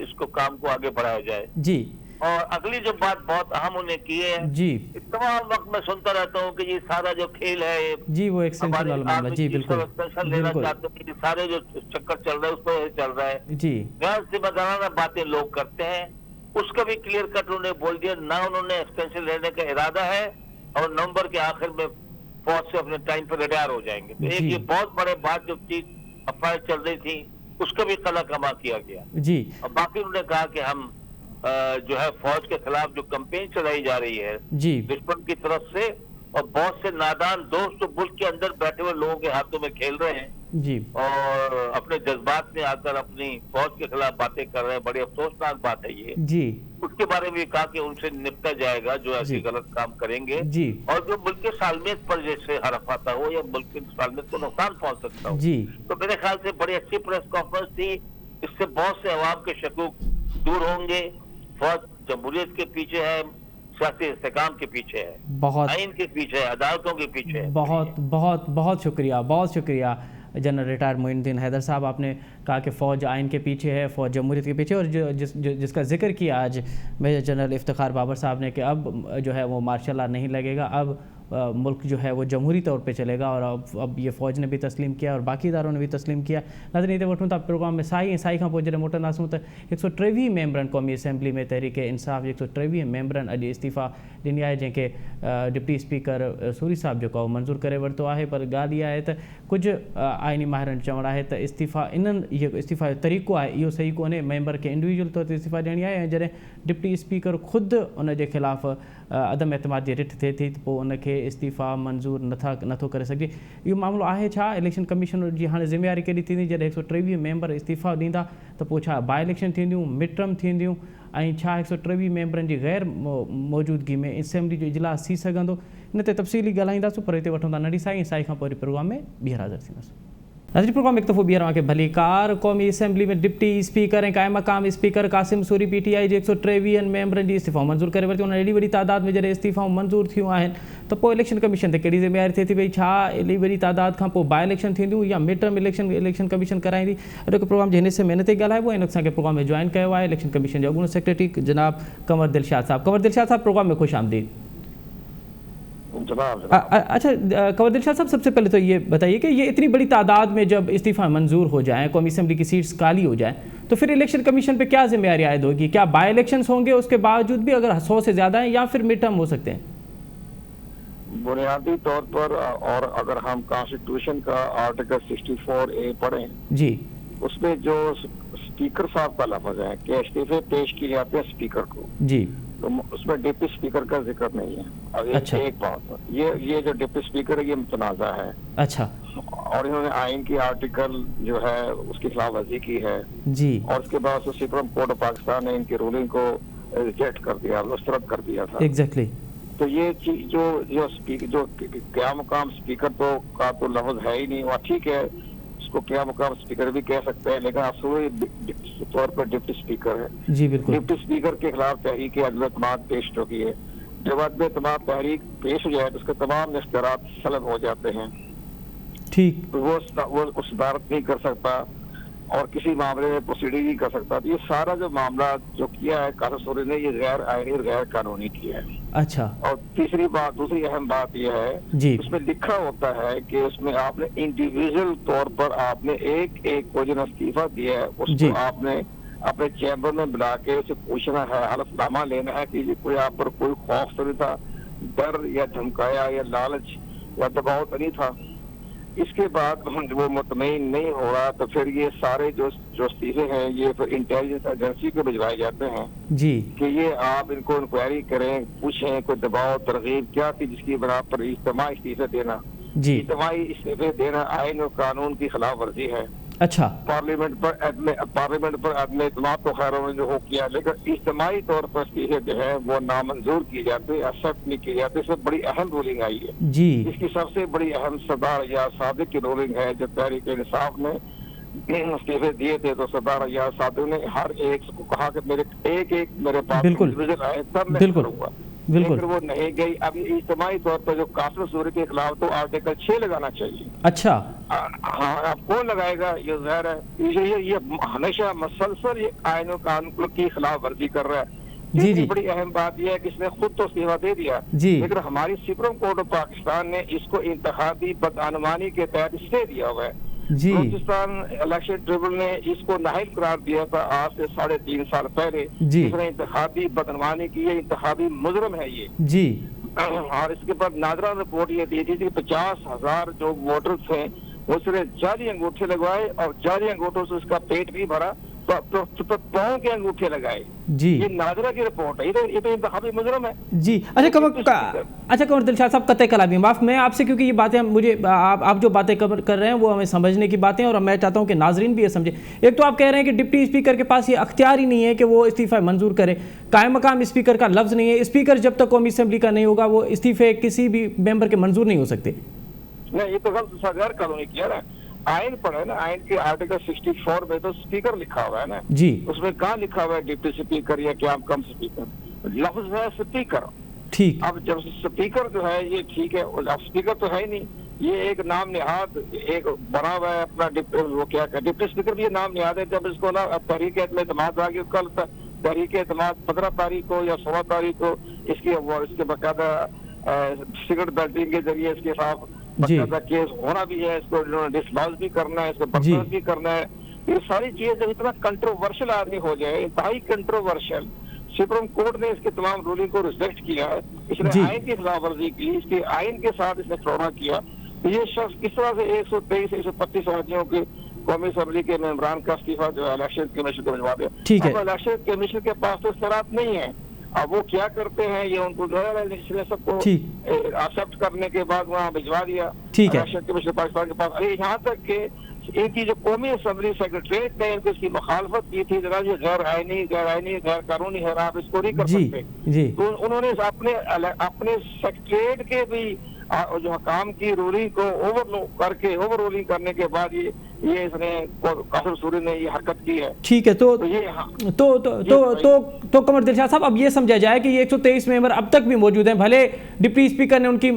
इसको काम को आगे बढ़ाया जाए। जी। और अगली जो बात बहुत अहम उन्हें की है, जी तमाम वक्त मैं सुनता रहता हूँ कि ये सारा जो खेल है, जी वो एक्सटेंशन वाला मामला, जी बिल्कुल एक्सटेंशन लेना बिल्कुल चाहते हैं, ये सारे जो चक्कर चल रहा है उस पर चल रहा है। जी गैर जिम्मेदाराना बातें लोग करते हैं, उसका भी क्लियर कट उन्होंने बोल दिया, ना उन्होंने एक्सटेंशन लेने का इरादा है और नवंबर के आखिर में फौज से अपने टाइम पर रिटायर हो जाएंगे। तो एक जी। ये बहुत बड़े बात जो चीज अफवाह चल रही थी उसका भी कला कमा किया गया। जी और बाकी उन्होंने कहा कि हम जो है फौज के खिलाफ जो कैंपेन चलाई जा रही है जी दुश्मन की तरफ से, और बहुत से नादान दोस्त तो मुल्क के अंदर बैठे हुए लोगों के हाथों में खेल रहे हैं जी और अपने जज्बात में आकर अपनी फौज के खिलाफ बातें कर रहे हैं। बड़ी अफसोसनाक बात है ये। जी उसके बारे में भी कहा कि उनसे निपटा जाएगा जो ऐसे जी। गलत काम करेंगे, जी और जो मुल्क के सालमियत पर जैसे हरफ आता हो या मुल्क की सालमियत को नुकसान पहुंच सकता हो। जी तो मेरे ख्याल से बड़ी अच्छी प्रेस कॉन्फ्रेंस थी, इससे बहुत से अवाम के शकूक दूर होंगे। फौज जमहूरियत के पीछे है, सियासी इस्तेकाम के पीछे है, बहुत आइन के पीछे है, अदालतों के पीछे है। बहुत बहुत बहुत शुक्रिया, बहुत शुक्रिया जनरल रिटायर मोइनुद्दीन हैदर साहब। आपने कहा कि फ़ौज आइन के पीछे है, फ़ौज जमहूरियत के पीछे, और जिसका जिक्र किया आज मेजर जनरल इफ्तिखार बाबर साहब ने कि अब जो है वो मार्शल लॉ नहीं लगेगा, अब मुल्क जो है वो जमहूरी तौर पे चलेगा, और अब ये फ़ौज ने भी तस्लीम किया और बाकी इदारों ने भी तस्लीम किया। नाज़रीन ते वठूं था प्रोग्राम में साई खां पोइ जॾहिं मोटंदासूं त 123 मेंबरनि क़ौमी असैम्बली में तहरीक इंसाफ़ 123 मेंबरनि अॼु इस्तीफ़ा ॾिनी आहे, जंहिंखे डिप्टी स्पीकर सूरी साहब जेको आहे मंज़ूर करे वरितो आहे। पर ॻाल्हि इहा आहे त कुझु आइनी माहिरनि चवणु आहे त इस्तीफ़ा इहो इस्तीफ़ा जो तरीक़ो आहे इहो सही कोन्हे, मेंबर खे इंडिविजुअल तौर ते इस्तीफ़ा ॾियणी आहे, ऐं जॾहिं डिप्टी स्पीकर ख़ुदि उन जे ख़िलाफ़ु अदम एतमाद जी रिट थिए थी त पोइ उनखे इस्तीफ़ा मंज़ूर नथो करे सघे। इहो मामिलो आहे छा? इलेक्शन कमीशन जी हाणे ज़िम्मेवारी केॾी थींदी जॾहिं 123 मेंबर इस्तीफ़ा ॾींदा त पोइ छा बाई इलेक्शन थींदियूं, मिड टर्म थींदियूं, ऐं छा 123 मेंबरनि जी गैर मौजूदगी में असेंबली जो इजलास थी सघंदो? इन ते तफ़सीली ॻाल्हाईंदासीं, पर हिते वठूं था नंढी साई खां पोइ प्रोग्राम में ॿीहर हाज़िर थींदासीं। नाज़रीन प्रोग्राम हिकु दफ़ो ॿीहर तव्हांखे भली कार। क़ौमी असैम्बली में डिप्टी स्पीकर ऐं क़ाइम मक़ाम स्पीकर क़ासिम सूरी PTI जे 123 मेंबरनि जी इस्तीफ़ा मंज़ूर करे वरिती। उन एॾी वॾी तादाद में जॾहिं इस्तीफ़ाऊं मंज़ूर थियूं आहिनि त पोइ इलेक्शन कमीशन ते कहिड़ी ज़िम्मेवारी थिए थी? भई छा एॾी वॾी तादाद खां पोइ बाई इलेक्शन थींदियूं या मिड टर्म इलेक्शन कमीशन कराईंदी? अॼु प्रोग्राम जे हिन हिसे में इन ते ॻाल्हाइबो आहे। असांखे प्रोग्राम में जॉइन कयो आहे इलेक्शन कमीशन जे अॻूणे सेक्रेटरी जनाब कंवर दिलशाद साहब। कंवर दिलशाद साहब प्रोग्राम में खुश आमदीद। अच्छा कंवर दिलशाद साहब, सबसे पहले तो ये बताइए कि ये इतनी बड़ी तादाद में जब इस्तीफ़ा मंजूर हो जाए, कौमी असम्बली की सीट्स खाली हो जाए, तो फिर इलेक्शन कमीशन पे क्या जिम्मेदारी आयद होगी? क्या बाई इलेक्शंस होंगे उसके बावजूद भी अगर 100 से ज़्यादा हैं, या फिर मिड टर्म हो सकते हैं? बुनियादी तौर पर, और अगर हम कॉन्स्टिट्यूशन का आर्टिकल 64A पढ़ें जी, उसमें जो स्पीकर साहब का लफ्ज है कि इस्तीफे पेश किए जाते हैं स्पीकर को, जी, तो उसमें डिप्टी स्पीकर का जिक्र नहीं है। अब अच्छा। एक बात, ये जो डिप्टी स्पीकर है ये मुतनाज़ा है, अच्छा और इन्होंने आइन की आर्टिकल जो है उसकी खिलाफवर्जी की है, जी, और उसके बाद सुप्रीम कोर्ट ऑफ पाकिस्तान ने इनकी रूलिंग को रिजेक्ट कर दिया, मुस्तरद कर दिया था। एग्जैक्टली। तो ये चीज जो क्या मुकाम स्पीकर तो का तो लफ्ज है ही नहीं, वह ठीक है, इसको क्या मुकाम स्पीकर भी कह सकते हैं, लेकिन असली तौर पर डिप्टी स्पीकर है। जी बिल्कुल। डिप्टी स्पीकर के खिलाफ तहरीक अदम एतमाद पेश चुकी है। जब अदम एतमाद तहरीक पेश हो जाए तो उसके तमाम इख्तियारात सलब हो जाते हैं। ठीक। तो वो सदारत नहीं कर सकता और किसी मामले में प्रोसीडिंग नहीं कर सकता। तो ये सारा जो मामला जो किया है कासिम सूरी ने, ये गैर आईनी और गैर कानूनी किया है। अच्छा। और दूसरी अहम बात यह है जी, उसमें लिखा होता है कि उसमें आपने इंडिविजुअल तौर पर आपने एक को जो इस्तीफा दिया है जी। उसको आपने अपने चैम्बर में बुला के उसे पूछना है, हलफनामा लेना है कि कोई आप पर कोई खौफ तो नहीं था, डर या धमकाया या लालच या दबाव तो नहीं था। इसके बाद वो मुतमईन नहीं हो रहा तो फिर ये सारे जो इस्तीफे हैं ये फिर इंटेलिजेंस एजेंसी को भिजवाए जाते हैं जी, कि ये आप इनको इंक्वायरी करें, पूछें कोई दबाव तरगीब क्या थी जिसकी बना पर इज्तिमाई इस्तीफे देना। जी। इज्तिमाई इस्तीफे देना आइन और कानून की खिलाफ वर्जी है। अच्छा। पार्लियामेंट पर अदम एतमाद तो खैर उन्होंने जो हो किया, लेकिन इज्तिमाई तौर पर इस्तीफे जो है वो नामंजूर किए जाते, एक्सेप्ट नहीं किए जाते। इसमें बड़ी अहम रूलिंग आई है। जी, इसकी सबसे बड़ी अहम सरदार या सादिक की रूलिंग है। जब तहरीक इंसाफ ने इस्तीफे दिए थे तो सरदार या सादिक ने हर एक को कहा कि मेरे पास बिल्कुल। इंडिविजुअल आए तब मैं बिल्कुल। करूंगा। बिल्कुल। लेकिन वो नहीं गई। अब इज्तिमाई तौर पर जो कासिम सूरी के खिलाफ तो आर्टिकल 6 लगाना चाहिए। अच्छा, हाँ, अब कौन लगाएगा? ये ज़ाहिर है ये हमेशा मसलसल ये आईन और कानून की खिलाफ वर्जी कर रहा है। जी जी बड़ी अहम बात यह है कि इसने खुद तो इस्तीफा दे दिया, जी। लेकिन हमारी सुप्रीम कोर्ट ऑफ पाकिस्तान ने इसको इंतखाबी बदअनवानी के तहत स्टे दिया हुआ है। जी बलूचिस्तान इलेक्शन ट्रिब्यूनल ने इसको नाहिल करार दिया था आज से 3.5 साल पहले। जी। इसने इंतखाबी बदअनवानी की है, इंतखाबी मुजरम है ये। जी और इसके बाद नादरा रिपोर्ट ये दी थी कि 50,000 जो वोटर्स हैं उसने जाली अंगूठे लगवाए और जाली अंगूठों से उसका पेट भी भरा, तो पाँव के अंगूठे लगाए। जी ये नादरा की रिपोर्ट है, ये तो इंतखाबी मुजरम है जी। अच्छा कमर दिलशाद साहब, कतई कलामी माफ मैं आपसे, क्योंकि ये बातें मुझे आप जो बातें कर रहे हैं वो हमें समझने की बातें, और मैं चाहता हूं कि नाजरीन भी ये समझे। एक तो आप कह रहे हैं कि डिप्टी स्पीकर के पास ये अख्तियार ही नहीं है कि वो इस्तीफा मंजूर करे, कायम मकाम स्पीकर का लफ्ज़ नहीं है। स्पीकर जब तक कौमी असम्बली का नहीं होगा वो इस्तीफे किसी भी मेंबर के मंजूर नहीं हो सकते। नहीं, ये तो गैर कानूनी किया ना। आइन पढ़े ना, आइन के आर्टिकल 64 में तो स्पीकर लिखा हुआ है ना जी। उसमें कहाँ लिखा हुआ है डिप्टी स्पीकर या क्या कम स्पीकर? लफ्ज है स्पीकर। ठीक। अब जब स्पीकर जो है ये ठीक है, अब स्पीकर तो है ही नहीं, ये एक नाम निहाद एक बना हुआ है अपना वो क्या डिप्टी स्पीकर भी ये नाम निहाद है। जब इसको ना तहरीक एतमाद आ गई, कल तहरीक एतमाद 15 तारीख को या 16 तारीख को इसके बाकायदा सिगरेट बैटिंग के जरिए इसके खिलाफ बाकायदा केस होना भी है, इसको डिसलॉज भी करना है, इसको बर्खास्त भी करना है। ये सारी चीजें जब इतना कंट्रोवर्शियल आदमी हो जाए, इंतहाई कंट्रोवर्शियल, सुप्रीम कोर्ट ने इसके तमाम रूलिंग को रिजेक्ट किया है, इसने आइन की खिलाफ वर्जी की, इसके आइन के साथ इसने खिलौना किया, तो ये शख्स किस तरह से 123-125 राज्यों के कौमी असम्बली के मेंबरान का इस्तीफा जो इलेक्शन कमीशन को भिजवा दिया। ठीक है। अब इलेक्शन कमीशन के पास तो इख्तियारात नहीं है, अब वो क्या करते हैं ये उनको जो है सबको एक्सेप्ट करने के बाद वहाँ भिजवा दिया। ठीक है। इलेक्शन कमीशन पाकिस्तान के पास, अरे यहाँ तक के इनकी जो कौमी असम्बली सेक्रेटरीट ने इनको इसकी मुखालफत की थी, जनाब ये गैर आईनी गैर कानूनी है, आप इसको नहीं कर सकते। जी। तो उन्होंने अपने सेक्रेटरीट के भी जो हकाम की रूलिंग को ओवर रूलिंग करने के बाद ये इसने कासिम सूरी ने ये हरकत की है। ठीक है। तो कमर दिलशाद साहब, अब ये समझा जाए कि ये 123 मेंबर अब तक भी मौजूद हैं, भले डिप्टी स्पीकर ने उनकी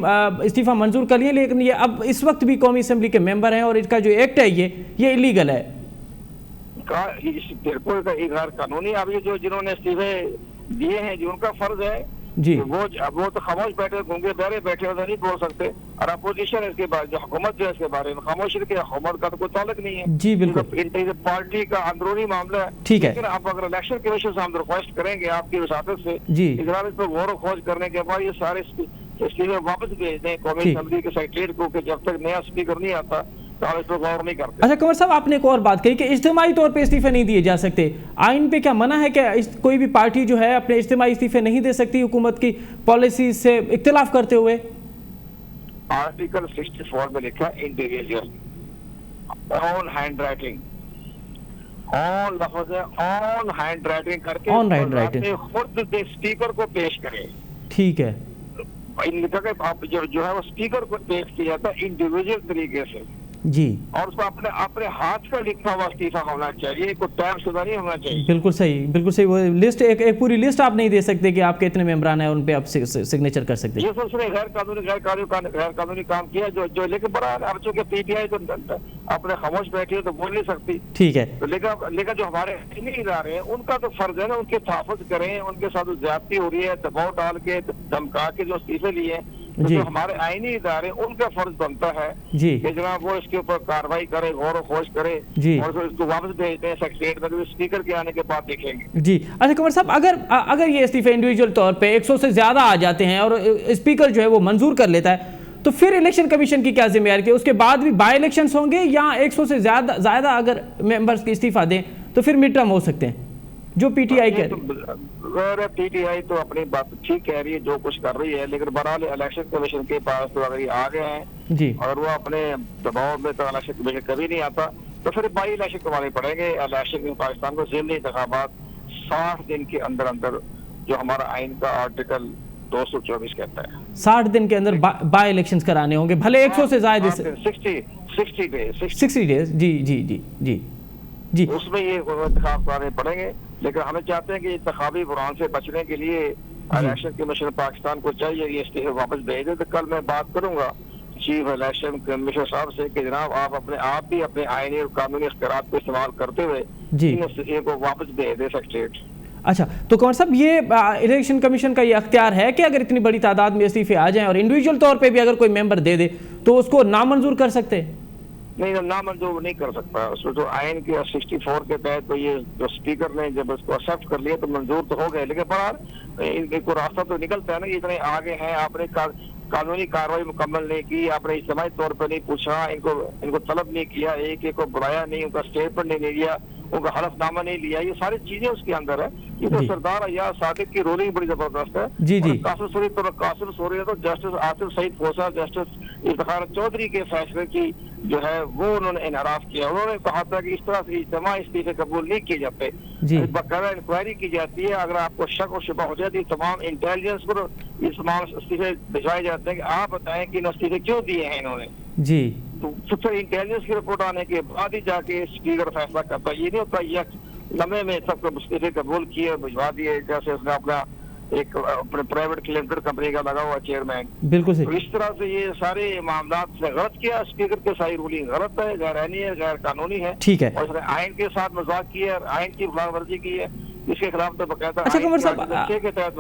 इस्तीफा मंजूर कर लिया, लेकिन ये अब इस वक्त भी कौमी असम्बली के मेंबर हैं और इसका जो एक्ट है ये इलीगल है। बिल्कुल गैर कानूनी। अब ये जो जिन्होंने इस्तीफे दिए हैं जो उनका फर्ज है जी, वो तो खामोश बैठे, गूंगे बहरे बैठे हो, नहीं बोल सकते। और अपोजिशन इसके बारे जो हुकूमत जो है इसके बारे में खामोश रही, हुकूमत का तो कोई ताल्लुक नहीं है। जी बिल्कुल, पार्टी का अंदरूनी मामला है। ठीक है। लेकिन आप अगर इलेक्शन कमीशन से हम रिक्वेस्ट करेंगे आपकी वसादत से जी, इस पर गौर खोज करने के बाद ये सारे स्पीकर वापस भेज दें कौमी असम्बली के सेक्रेटरी को, कि जब तक नया स्पीकर नहीं आता तो इस पर गौर नहीं करते। अच्छा कमर साहब, आपने एक और बात कही कि इज्तिमाई तौर पे इस्तीफे नहीं दिए जा सकते। आइन पे क्या मना है कि कोई भी पार्टी जो है अपने इज्तिमाई इस्तीफे नहीं दे सकती हुकूमत की पॉलिसी से इख्तिलाफ करते हुए? आर्टिकल 64 में लिखा individual on hand writing, on लफ्ज है, ऑन हैंड राइटिंग करके ऑन हैंड राइटिंग खुद स्पीकर को पेश करें। ठीक है। आप जो है वो स्पीकर को पेश किया जाता है इंडिविजुअल तरीके से जी, और उसको अपने हाथ का लिखा हुआ इस्तीफा होना चाहिए, कोई टाइम शुदा नहीं होना चाहिए। बिल्कुल सही। वो लिस्ट एक पूरी लिस्ट आप नहीं दे सकते कि आपके इतने मेंबरान हैं, उन पे आप सिग्नेचर कर सकते हैं। ये उसने गैर कानूनी काम किया जो लेकिन बड़ा अब चूंकि पीटीआई तो अपने खामोश बैठी है तो बोल नहीं सकती। ठीक है। तो लेकिन जो हमारे इदारे हैं उनका तो फर्ज है ना, उनके तहफ़्फ़ुज़ करें, उनके साथ ज्यादती हो रही है, दबाव डाल के धमका के जो इस्तीफे लिए, तो जो हमारे आईनी इदारे उनका फर्ज बनता है जी कि जनाब वो इसके ऊपर कार्रवाई करे, गौर व खोज करे जी, और इसको वापस भेज दें सेक्रेटरीट में, स्पीकर के आने के बाद देखेंगे। जी। अच्छा कमर साहब, अगर ये इस्तीफे इंडिविजुअल तौर पे 100 से ज्यादा आ जाते हैं और स्पीकर जो है वो मंजूर कर लेता है, तो फिर इलेक्शन कमीशन की क्या जिम्मेदारी है? उसके बाद भी बाई इलेक्शंस होंगे या 100 से ज्यादा अगर मेंबर्स की इस्तीफा दें तो फिर मिड टर्म हो सकते हैं, जो पीटीआई कह रही है? पीटीआई तो अपनी बात ठीक कह रही है, जो कुछ कर रही है, लेकिन बहरहाल इलेक्शन कमीशन के पास तो अगर ये आ गए हैं जी और वो अपने दबाव में, तो इलेक्शन कमीशन कभी नहीं आता, तो फिर बाई इलेक्शन करवाने पड़ेंगे। इलेक्शन पाकिस्तान को ज़िमनी इंतखाबात 60 दिन के अंदर अंदर, जो हमारा आइन का आर्टिकल 224 कहता है, 60 दिन के अंदर बाई इलेक्शंस कराने होंगे, भले 100 से ज्यादा 60 डेज। जी जी, उसमें ये इंतखाब कराने पड़ेंगे। लेकिन हमें चाहते हैं कि इंतखाबी बुरान से बचने के लिए इलेक्शन कमीशन पाकिस्तान को चाहिए ये इस्तीफे वापस भेज दे। तो कल मैं बात करूंगा चीफ इलेक्शन कमीशनर साहब से कि जनाब आप भी अपने आईनी और कानूनी इख्तियारात को इस्तेमाल करते हुए जी। इन इस्तीफे को वापस भेज दे सेक्रेटरीट। अच्छा, तो कमर साहब ये इलेक्शन कमीशन का ये अख्तियार है कि अगर इतनी बड़ी तादाद में इस्तीफे आ जाएं और इंडिविजुअल तौर पे भी अगर कोई मेंबर दे दे तो उसको नामंजूर कर सकते हैं? नहीं, नामंजूर नहीं कर सकता। उसमें तो आइन के 64 के तहत तो ये जो स्पीकर ने जब उसको एक्सेप्ट कर लिया तो मंजूर तो हो गए, लेकिन बहरहाल इनको रास्ता तो निकलता है ना। इतने आगे हैं, आपने कानूनी कार्रवाई मुकम्मल नहीं की, आपने इज्तिमाई तौर पर नहीं पूछा, इनको तलब नहीं किया, एक को बुलाया नहीं, उनका स्टेटमेंट नहीं लिया, उनका हलफनामा नहीं लिया, ये सारी चीजें उसके अंदर है। ये तो सरदार अय्याज सादिक की रोलिंग बड़ी जबरदस्त है। जी जी। कासिम सूरी तो जस्टिस आसिफ सईद खोसा, जस्टिस इफ्तिखार चौधरी के फैसले की जो है वो उन्होंने इनहराफ किया। उन्होंने कहा था कि इस तरह से इज्तिमा इस्तीफे कबूल नहीं किए जाते, बाकायदा इंक्वायरी की जाती है। अगर आपको शक और शुबा हो जाती है तमाम इंटेलिजेंस को ये तमाम इस्तीफे भिजवाए जाते हैं कि आप बताएं कि इस्तीफे क्यों दिए हैं इन्होंने जी। तो फिर इंटेलिजेंस की रिपोर्ट आने के बाद ही जाके स्पीकर फैसला करता। ये नहीं होता ये लम्हे में सबको इस्तीफे कबूल किए भिजवा दिए, जैसे उसने अपना एक अपने प्राइवेट लिमिटेड कंपनी का लगा हुआ चेयरमैन। बिल्कुल सही। तो इस तरह से ये सारे मामला से गलत किया, स्पीकर की सारी रूलिंग गलत है, गैर आईनी है, गैर कानूनी है। ठीक है। और इसने आइन के साथ मजाक किया, आइन की खिलाफवर्जी की है, इसके खिलाफ तो बकायदा। अच्छा कमर साहब,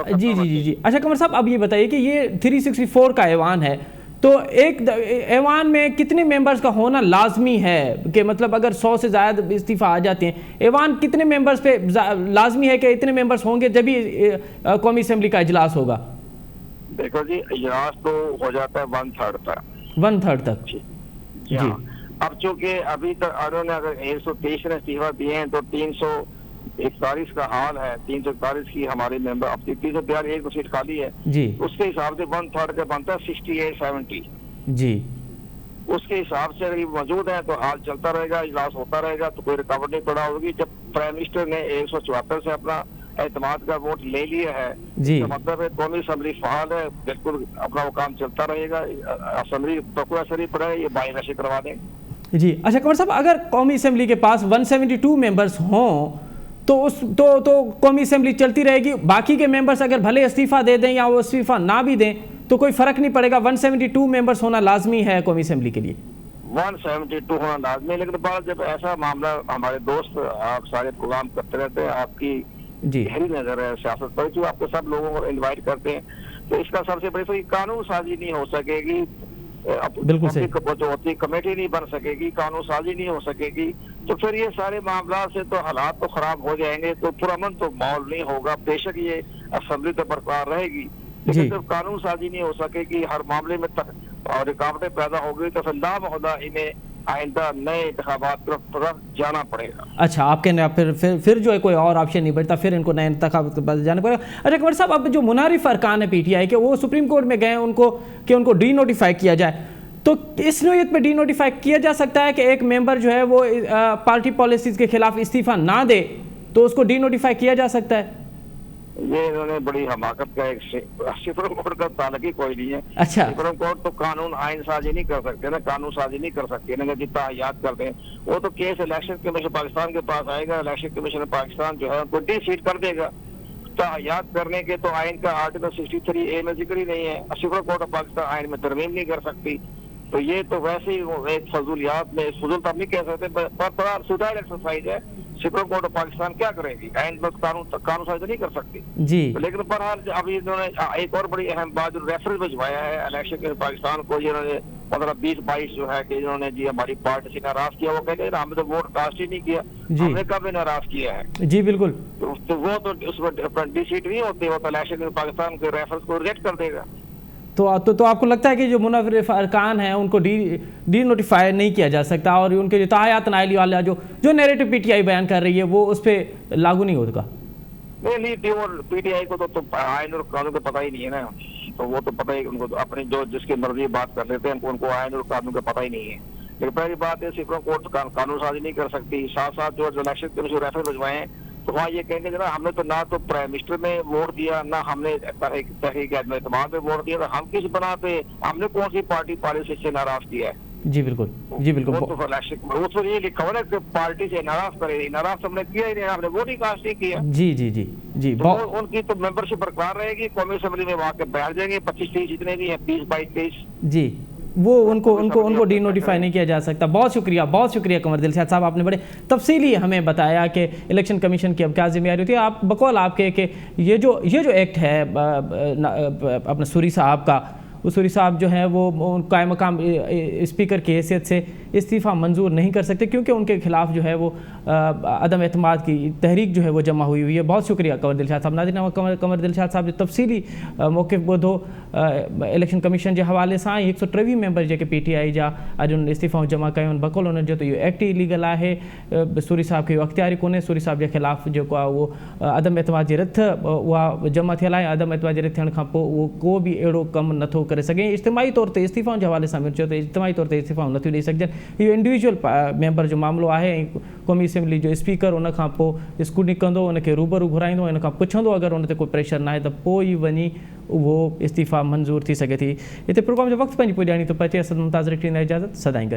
जी जी जी जी। अच्छा कमर साहब, अब ये बताइए कि ये 364 का ऐवान है, तो एक ऐवान में कितने मेंबर्स का होना लाजमी है कि मतलब अगर 100 से ज़्यादा इस्तीफ़ा आ जाते हैं, ऐवान कितने मेंबर्स पे लाजमी है कि इतने मेंबर्स होंगे जब भी कौमी असेंबली का इजलास होगा? देखो जी, इजलास तो हो जाता है 1/3 तक। 1/3 तक जी। अब चूंकि अभी तक उन्होंने अगर 123 ने इस्तीफा दिए हैं तो 341 का हाल है, 341 की हमारे मेंबर, अब 342 एक तो सीट खाली है जी, उसके हिसाब से 1/3 का बनता है 68-70 जी। उसके हिसाब से अगर मौजूद है तो हाल चलता रहेगा, इजलास होता रहेगा, तो कोई रुकावट नहीं पड़ा होगी। जब प्राइम मिनिस्टर ने 174 से अपना एतमाद का वोट ले लिया है जी, तो मतलब है कौमी असम्बली फहाल है, बिल्कुल अपना वो काम चलता रहेगा। असम्बली पर कोई असर नहीं पड़ेगा, ये बाई इलेक्शन करवा दें जी। अच्छा कमर साहब, अगर कौमी असेंबली के पास 172 मेंबर्स हों तो कौमी असेंबली चलती रहेगी, बाकी के मेंबर्स अगर भले इस्तीफा दे दें या वो इस्तीफा ना भी दें तो कोई फर्क नहीं पड़ेगा? 172 मेंबर्स होना लाजमी है कौमी असेंबली के लिए? 172 होना लाजमी है, लेकिन बाद जब ऐसा मामला, हमारे दोस्त आप सारे प्रोग्राम करते रहते हैं, आपकी गहरी नजर है सियासत पर, जो आपको सब लोगों को इन्वाइट करते हैं, तो इसका सबसे बड़ी तो कानून साजी नहीं हो सकेगी, बिल्कुल सही, जो होती कमेटी नहीं बन सकेगी, कानून साजी नहीं हो सकेगी, तो फिर ये सारे मामला से तो हालात तो खराब हो जाएंगे, तो पुरअमन तो माहौल नहीं होगा। बेशक ये असेंबली तो बरकरार रहेगी, लेकिन जब कानून साजी नहीं हो सकेगी, हर मामले में रुकावटें पैदा हो गई, तो फिर लामहदा इन्हें आइंदा नए इंतखाबात की तरफ जाना पड़ेगा। अच्छा, आपके ना फिर जो है कोई और ऑप्शन नहीं बचता, फिर इनको नए इंतखाबात के पास जाना पड़ेगा। अच्छा कमर साहब, अब जो मुनारिफ अरकान है PTI के, वो सुप्रीम कोर्ट में गए उनको डी नोटिफाई किया जाए, तो इस नोयत पे डी नोटिफाई किया जा सकता है कि एक मेंबर जो है वो पार्टी पॉलिसीज के खिलाफ इस्तीफा ना दे तो उसको डी नोटिफाई किया जा सकता है? ये इन्होंने बड़ी हमाकत का एक सुप्रीम कोर्ट का ताल्लुक ही कोई नहीं है। अच्छा, सुप्रीम कोर्ट तो कानून आइन साजी नहीं कर सकते ना, कानून साजी नहीं कर सकते ना, जितना याद करते हैं वो तो केस इलेक्शन कमीशन पाकिस्तान के पास आएगा, इलेक्शन कमीशन पाकिस्तान जो है उनको डिसीट कर देगा। याद करने के तो आइन का आर्टिकल 63A में जिक्र ही नहीं है, सुप्रीम कोर्ट ऑफ पाकिस्तान आइन में तरमीम नहीं कर सकती, तो ये तो वैसे ही एक फजूलियात में, फजूल तो हम नहीं कह सकते, पर बड़ा सुधार एक्सरसाइज है। सुप्रीम कोर्ट ऑफ पाकिस्तान क्या करेगी? आइन पर कानून साजी नहीं कर सकती जी। तो लेकिन बहरहाल अभी इन्होंने एक और बड़ी अहम बात जो रेफरेंस भिजवाया है इलेक्शन के पाकिस्तान को, जिन्होंने 15-20-22 जो है कि इन्होंने जी हमारी पार्टी से नाराज किया, वो कहते हैं हमने तो वोट कास्ट ही नहीं किया, हमने कब नाराज किया है जी? बिल्कुल, तो वो तो उसमें डिसीट नहीं होती, वो तो इलेक्शन पाकिस्तान के रेफरेंस को रिजेक्ट कर देगा। तो आपको लगता है कि जो मुनाफिर अरकान हैं उनको डी नोटिफाई नहीं किया जा सकता, और उनके जो तायात नाइली वाला जो नैरेटिव PTI बयान कर रही है वो उस पर लागू नहीं होगा? नहीं, PTI को तो आइन और कानून को पता ही नहीं है ना, तो वो तो पता ही उनको तो अपनी जो जिसकी मर्जी बात कर लेते हैं, उनको आइन और कानून का पता ही नहीं है। लेकिन पहली बात है सुप्रीम कोर्ट कानून साजी नहीं कर सकती, साथ साथ जो इलेक्शन कमीशन रेफरेंस भिजवाए तो वहाँ ये कहेंगे जरा हमने तो ना तो प्राइम मिनिस्टर में वोट दिया, ना हमने तहरीक एतमाद में वोट दिया, तो हम किस बना पे, हमने कौन सी पार्टी पॉलिसी से नाराज किया है? जी बिल्कुल, जी बिल्कुल। वो तो इलेक्शन वो तो ये लिखा हुआ ना कि पार्टी से नाराज करे, नाराज हमने किया ही नहीं, आपने वोट ही कास्ट नहीं किया। जी जी जी जी तो उनकी तो मेंबरशिप बरकरार रहेगी, कौमी असेंबली में वहाँ के बैठ जाएंगे 25-30 जितने भी हैं, 20-22-23। जी, वो उनको डीनोटिफाई नहीं किया जा सकता। बहुत शुक्रिया कमर दिलशाद साहब, आपने बड़े तफसीली हमें बताया कि इलेक्शन कमीशन की अब क्या जिम्मेदारी होती है। आप बकौल आपके कि ये जो एक्ट है अपना सूरी साहब का, वो सूरी साहब जो हैं वो कायम मकाम स्पीकर की हैसियत से इस्तीफ़ा मंजूर नहीं कर सकते, क्योंकि उनके खिलाफ जो है वो अदम एतमाद की तहरीक जो है वो जमा हुई है। बहुत शुक्रिया कमर दिलशाद साहब। नाज़रीन, कमर दिलशाद साहब जो तफसीली मौक़िफ़ ॿुधो इलेक्शन कमीशन के हवाले से 123 मेंबर जो PTI जा अॼु उन्हनि इस्तीफ़ाऊं जमा कयूं, बकौल उन्हनि जो तो इहो एक्ट ही इलीगल है। सूरी साहब के अख्तियार कोन्हे, सूरी साहब के खिलाफ़ जो वो अदम एतमाद जी रिथ उहा जमा थियल है। अदम एतमाद जे रिथ थियण खां पोइ उहो को भी अहिड़ो कमु नथो करे सघे। इज्तिमाही तौर ते इस्तीफ़ाउनि जे हवाले सां चयो त इज्तिमाही तौर ते इस्तीफ़ाऊं नथियूं ॾेई सघजनि। इहो इंडिविजुअल मेंबर जो मामिलो आहे। क़ौमी असेंबली जो स्पीकर उन खां पोइ स्क्रूटनी कंदो, उनखे रूबरू घुराईंदो, इन खां पुछंदो, अगरि उन ते कोई प्रेशर न आहे त पोइ ई वञी उहो इस्तीफ़ा मंज़ूर थी सघे थी। हिते प्रोग्राम जो वक़्तु पंहिंजी पुॼाणी थो पचे। असद मुमताज़ रखी इजाज़त, सदाईं गॾु।